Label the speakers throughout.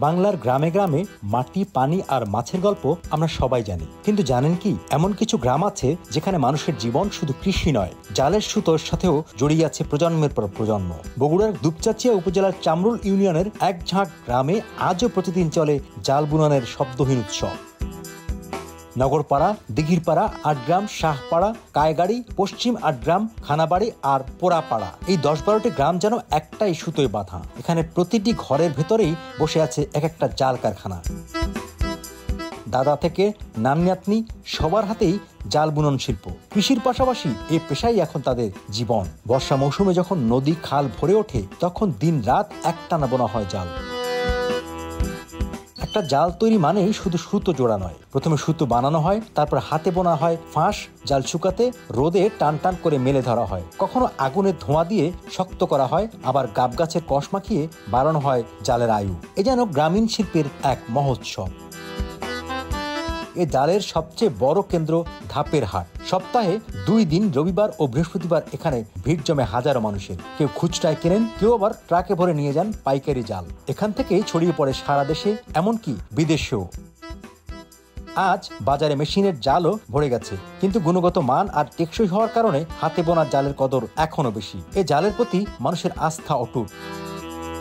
Speaker 1: বাংলার গ্রামে গ্রামে মাটি, পানি আর মাছের গল্প আমরা সবাই জানি, কিন্তু জানেন কি এমন কিছু গ্রাম আছে যেখানে মানুষের জীবন শুধু কৃষি নয়, জালের সুতোর সাথেও জড়িয়ে আছে প্রজন্মের পর প্রজন্ম। বগুড়ার দুপচাচিয়া উপজেলার চামরুল ইউনিয়নের এক ঝাঁক গ্রামে আজও প্রতিদিন চলে জাল বুননের শব্দহীন উৎসব। নগরপাড়া, দিঘিরপাড়া, আটগ্রাম, শাহপাড়া, কায়গাড়ি, পশ্চিম আটগ্রাম, খানাবাড়ি আর পোড়াপাড়া, এই ১০-১২টি গ্রাম যেন একটাই সুতোয় বাঁধা। এখানে প্রতিটি ঘরের ভেতরেই বসে আছে এক একটা জাল কারখানা। দাদা থেকে নাতনি সবার হাতেই জাল বুনন শিল্প। কৃষির পাশাপাশি এই পেশাই এখন তাদের জীবন। বর্ষা মৌসুমে যখন নদী খাল ভরে ওঠে তখন দিন রাত একটানা বোনা হয় জাল। একটা জাল তৈরি মানেই শুধু সুতো জোড়া নয়, প্রথমে সুতো বানানো হয়, তারপর হাতে বোনা হয় ফাঁস, জাল শুকাতে রোদে টান টান করে মেলে ধরা হয়, কখনো আগুনের ধোঁয়া দিয়ে শক্ত করা হয়, আবার গাব গাছের কষ মাখিয়ে বাড়ানো হয় জালের আয়ু। এ যেন গ্রামীণ শিল্পের এক মহোৎসব। এ জালের সবচেয়ে বড় কেন্দ্র ধাপের হাট। সপ্তাহে 2 দিন, রবিবার ও বৃহস্পতিবার এখানে ভিড় জমে হাজারো মানুষের। কেউ খুচরায় কেনেন, কেউ আবার ট্রাকে ভরে নিয়ে যান পাইকারি জাল। এখান থেকেই ছড়িয়ে পড়ে সারা দেশে, এমনকি বিদেশেও। আজ বাজারে মেশিনের জালও ভরে গেছে, কিন্তু গুণগত মান আর টেকসই হওয়ার কারণে হাতে বোনা জালের কদর এখনো বেশি। এ জালের প্রতি মানুষের আস্থা অটুট।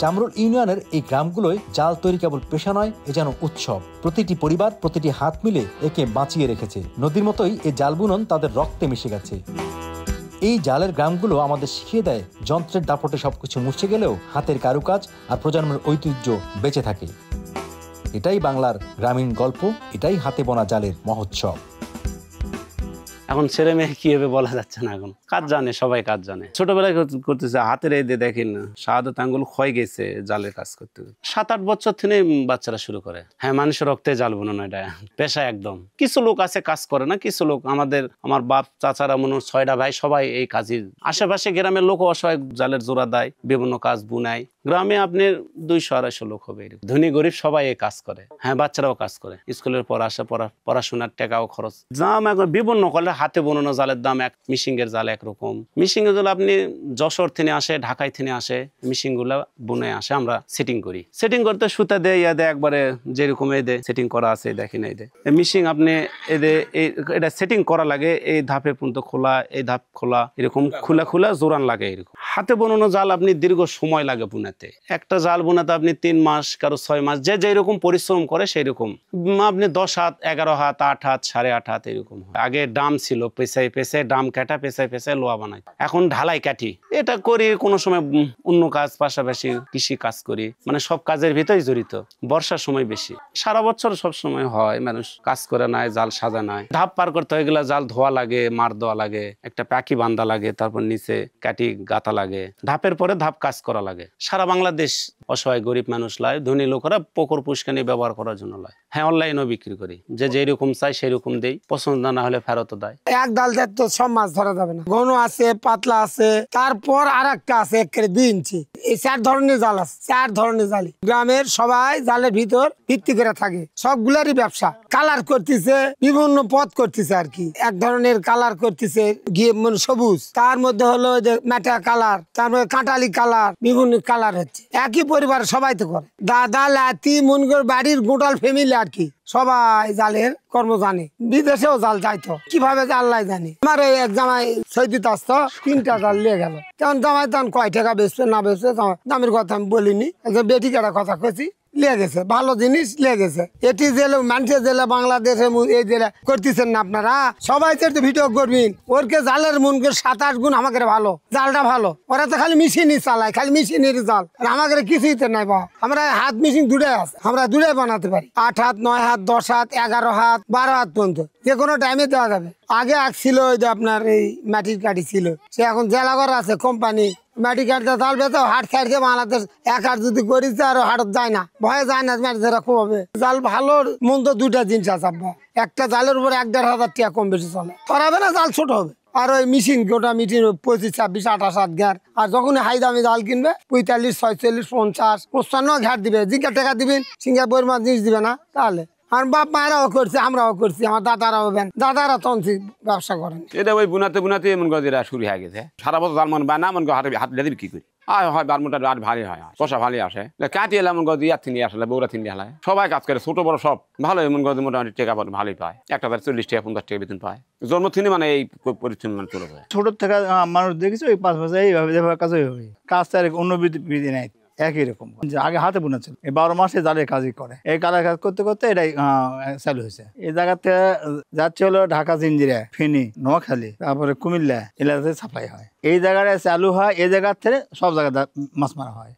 Speaker 1: চামরুল ইউনিয়নের এই গ্রামগুলোয় জাল তৈরি কেবল পেশা নয়, এ যেন উৎসব। প্রতিটি পরিবার, প্রতিটি হাত মিলে একে বাঁচিয়ে রেখেছে। নদীর মতোই এই জাল বুনন তাদের রক্তে মিশে গেছে। এই জালের গ্রামগুলো আমাদের শিখিয়ে দেয়, যন্ত্রের দাপটে সবকিছু মুছে গেলেও হাতের কারুকাজ আর প্রজন্মের ঐতিহ্য বেঁচে থাকে। এটাই বাংলার গ্রামীণ গল্প, এটাই হাতে বোনা জালের মহোৎসব।
Speaker 2: এখন ছেলে মেয়ে কি হবে বলা যাচ্ছে না। এখন কাজ জানে, সবাই কাজ জানে। ছোটবেলায় করতেছে, হাতের এই দিয়ে দেখেন শাহাদত আঙ্গুল ক্ষয় গেছে জালের কাজ করতে। 7-8 বছর থেকে বাচ্চারা শুরু করে। হ্যাঁ, মানুষের রক্তে জাল বুননো এটা পেশা একদম। কিছু লোক আছে কাজ করে না, কিছু লোক আমার বাপ চাচারা মনে 6টা ভাই সবাই এই কাজের। আশেপাশে গ্রামের লোক অসহায় জালের জোড়া দেয়, বিভিন্ন কাজ বুনায়। গ্রামে আপনি 200-250 লোক হবে, ধনী গরিব সবাই এই কাজ করে। হ্যাঁ, বাচ্চারাও কাজ করে, স্কুলের পর আসে, পড়াশোনার টাকাও খরচ। দাম এখন বিভিন্ন করলে হাতে বোনানো জালের দাম এক, মিশিংয়ের জাল একরকম। মিশিংয়ের জাল আপনি যশোর থেকে আসে, ঢাকায় থেকে আসে, মিশিং গুলা বুনে আসে, আমরা সেটিং করি। সেটিং করতে সুতা দেয়, ইয়া দেয়, একবারে যেরকম এই দেয় সেটিং করা আছে দেখেন। এই দেয় মিশিং আপনি এটা সেটিং করা লাগে, এই ধাপে পর্যন্ত খোলা, এই ধাপ খোলা, এরকম খোলা খোলা জোরান লাগে এরকম। হাতে বোনানো জাল আপনি দীর্ঘ সময় লাগে বুনাতে। একটা জাল বোনাতে আপনি 3 মাস, কারো 6 মাস, যে যেরকম পরিশ্রম করে সেই রকম। আপনি 10 হাত, 11 হাত, 8 হাত, 8.5 হাত এরকম। আগে ডাম ছিল, পেছায় পেছায় ডাম কাটা, পেছায় পেছায় লোহা বানাই। এখন ঢালাই কাটি। এটা করি, কোনো সময় অন্য কাজ পাশাপাশি কৃষি কাজ করি, মানে সব কাজের ভিতরেই জড়িত। বর্ষার সময় বেশি, সারা বছর সব সময় হয়, মানুষ কাজ করে নাই, জাল সাজা নাই। ধাপ পার করতে হয়, গেলা জাল ধোয়া লাগে, মার দেওয়া লাগে, একটা প্যাকি বান্ধা লাগে, তারপর নিচে কাটি গাতা লাগে, ধাপের পরে ধাপ কাজ করা লাগে। সারা বাংলাদেশ অসহায় গরিব মানুষ লয়, ধনী লোকেরা পুকুর পুষ্কানি ব্যবহার করার জন্য লয়। হ্যাঁ, অনলাইনেও বিক্রি করি, যে যেরকম চাই সেরকম দেই, পছন্দ না হলে ফেরত দেয়।
Speaker 3: এক ডাল তো সব মাছ ধরা যাবে না, ঘন আছে, পাতলা আছে, তারপর আর একটা আছে 1.2 ইঞ্চি। এই 4 ধরনের জাল আছে, 4 ধরনের জালি। গ্রামের সবাই জালের ভিতর ভিত্তি করে থাকে, সবগুলারই ব্যবসা। কালার করতেছে, বিভিন্ন পথ করতেছে আর কি। এক ধরনের কালার করতেছে গিয়ে সবুজ, তার মধ্যে হলো যে মেটা কালার, তারপরে কাঁটালি কালার, বিভিন্ন কালার হচ্ছে। একই পরিবার সবাই তো করে, দাদা লাতি মনগর বাড়ির গোটাল ফ্যামিলি আর কি, সবাই জালের কর্ম জানে। বিদেশেও জাল যাইতো, কিভাবে জানলাই জানি। আমার এক জামাই সৈদিত আসতো, 3টা জাল নিয়ে গেল। তখন জামাই তখন কয় টাকা বেচবে না বেচবে দামের কথা আমি বলিনি, একজন বেটি কাটা কথা কছি, লিয়ে গেছে, ভালো জিনিস লিয়ে গেছে। এটি জেলে মানুষের জেলে বাংলাদেশে এই জেলে করতেছেন না আপনারা, সবাই তো ভিডিও করবেন। ওরকে জালের মন 7-8 গুণ আমাকে ভালো, জালটা ভালো। ওরা তো খালি মেশিনই চালায়, খালি মেশিনের জাল, আর আমাকে কিছুই তো নাই বা। আমরা হাত মেশিন দুটাই আছে, আমরা দুটাই বানাতে পারি। 8 হাত, 9 হাত, 10 হাত, 11 হাত, 12 হাত পর্যন্ত যে কোনো টাইমে দেওয়া যাবে। আগে ছিল ওই যে আপনার এই মাটির কাঠি ছিল, সে এখন জেলাঘর আছে কোম্পানি, মাটি কাটতে চালবে তো হাট ছাড়ছে। বাংলাদেশ এক হাট যদি করিস আর হাটত যায় না, ভয়ে যায় না, মাটি ধরা খুব হবে। জাল ভালো মন্দ 2টা জিনিস আছে। একটা জালের উপর 1-1.5 টাকা কম বেশি চলে, করাবে না, জাল ছোট হবে। আর ওই মেশিন, গোটা মেশিন 25, 26, 28 ঘাট। আর যখন হাই দামি জাল কিনবে 45, 46, 50, 55 ঘাট দিবে। জিজ্ঞাসা টাকা দিবেন, সিঙ্গা বইয়ের মাছ জিনিস দিবে না। তাহলে আর বাপ মায়েরাও করছে, আমরাও করছি, আমার দাদারাও দাদারা তন্ত্রী ব্যবসা করেন।
Speaker 4: এটা ওই বুনাতে বুনাতে এমন করে শুরু হয়ে গেছে। সারা বছর জাল মন বায় না, মন হাত বিক্রি করি। হয় বারমুটা আর ভারী হয় কষা ভারী আসে কাটি এলে এমন গজ ইয়ার থেকে আসলে বৌরা থেকে হালায় সবাই কাজ করে ছোট বড় সব ভালো এমন গজ মোটামুটি টাকা ভালোই পায় 1,040 টাকা 50 টাকা বেতন পায় জন্ম থেকে মানে এই পরিশ্রম মানে চলে যায়
Speaker 5: ছোট থেকে মানুষ দেখেছি ওই 5 বছর এইভাবে যেভাবে কাজ হবে কাজ তার অন্য বিধি নেই একই রকম যে আগে হাতে বোনা ছিল এই 12 মাসে জালের কাজই করে এই কালার কাজ করতে করতে এটাই চালু হয়েছে এই জায়গাতে যাচ্ছে হলো ঢাকা জিঞ্জিরা ফেনী নোয়াখালী তারপরে কুমিল্লা এলাকাতে সাপ্লাই হয় এই জায়গায় চালু হয় এই জায়গার থেকে সব জায়গায় মাছ মারা হয়